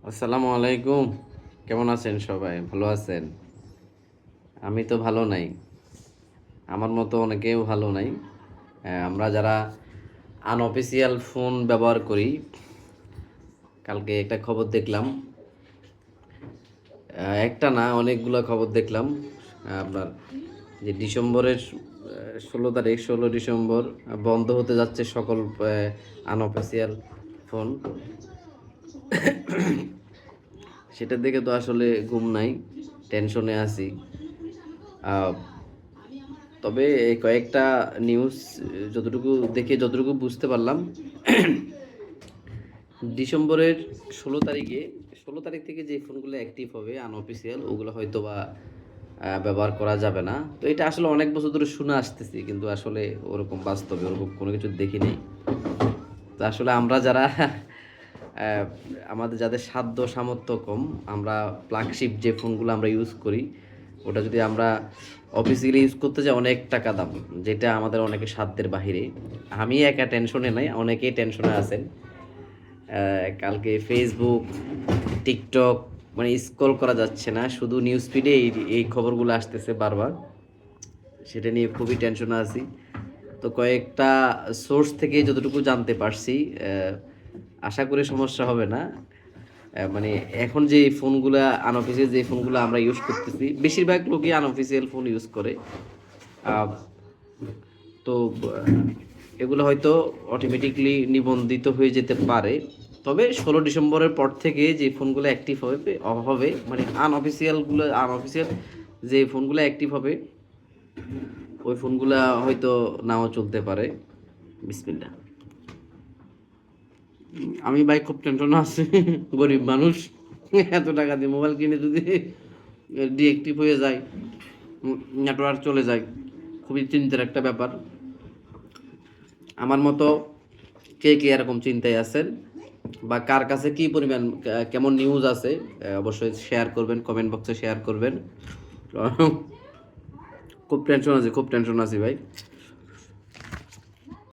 আসসালামু আলাইকুম। কেমন আছেন সবাই? ভালো আছেন? আমি তো ভালো নাই। আমার মতো অনেকেও ভালো নাই। আমরা যারা আনঅফিসিয়াল ফোন ব্যবহার করি, কালকে একটা খবর দেখলাম। একটা না, অনেকগুলো খবর দেখলাম। আপনার যে ডিসেম্বরের 16 তারিখ, 16 ডিসেম্বর বন্ধ হতে যাচ্ছে সকল আনঅফিসিয়াল ফোন। সেটা দেখে তো আসলে ঘুম নাই, টেনশনে আছি। আহ, তবে এই কয়েকটা নিউজ যতটুকু বুঝতে পারলাম, ডিসেম্বরের 16 তারিখে, 16 তারিখ থেকে যে ফোনগুলো অ্যাক্টিভ হবে আনঅফিসিয়াল, ওগুলো হয়তো বা ব্যবহার করা যাবে না। তো এটা আসলে অনেক বছর ধরে শুনে আসতেছি, কিন্তু আসলে ওরকম বাস্তবে ওরকম কোনো কিছু দেখি নেই। তো আসলে আমরা যারা আমাদের যাদের সাধ্য সামর্থ্য কম, আমরা ফ্ল্যাগশিপ যে ফোনগুলো আমরা ইউজ করি, ওটা যদি আমরা অফিসিয়ালি ইউজ করতে যাই, অনেক টাকা দাম, যেটা আমাদের অনেকে সাধ্যের বাহিরে। আমি একা টেনশনে নাই, অনেকেই টেনশনে আছেন। কালকে ফেসবুক, টিকটক মানে স্ক্রল করা যাচ্ছে না, শুধু নিউজ ফিডে এই খবরগুলো আসতেছে বারবার। সেটা নিয়ে খুবই টেনশনে আছি। তো কয়েকটা সোর্স থেকে যতটুকু জানতে পারছি, আশা করি সমস্যা হবে না। মানে এখন যে ফোনগুলা আনঅফিসিয়াল, যে ফোনগুলো আমরা ইউজ করতেছি, বেশিরভাগ লোকই আনঅফিসিয়াল ফোন ইউজ করে। আহ, তো এগুলো হয়তো অটোমেটিকলি নিবন্ধিত হয়ে যেতে পারে। তবে 16 ডিসেম্বরের পর থেকে যে ফোনগুলো অ্যাক্টিভ হবে হবে মানে আনঅফিসিয়াল যে ফোনগুলো অ্যাক্টিভ হবে, ওই ফোনগুলা হয়তো নাও চলতে পারে। বিসমিল্লাহ। আমি ভাই খুব টেনশন আছি। গরিব মানুষ, এত টাকা দিয়ে মোবাইল কিনে যদি ডিএক্টিভ হয়ে যায়, নেটওয়ার্ক চলে যায়, খুবই চিন্তার একটা ব্যাপার। আমার মতো কে কে এরকম চিন্তায় আছেন, বা কার কাছে কি পরিমাণ কেমন নিউজ আছে, অবশ্যই শেয়ার করবেন, কমেন্ট বক্সে শেয়ার করবেন। খুব টেনশন আছি, খুব টেনশন আছি ভাই।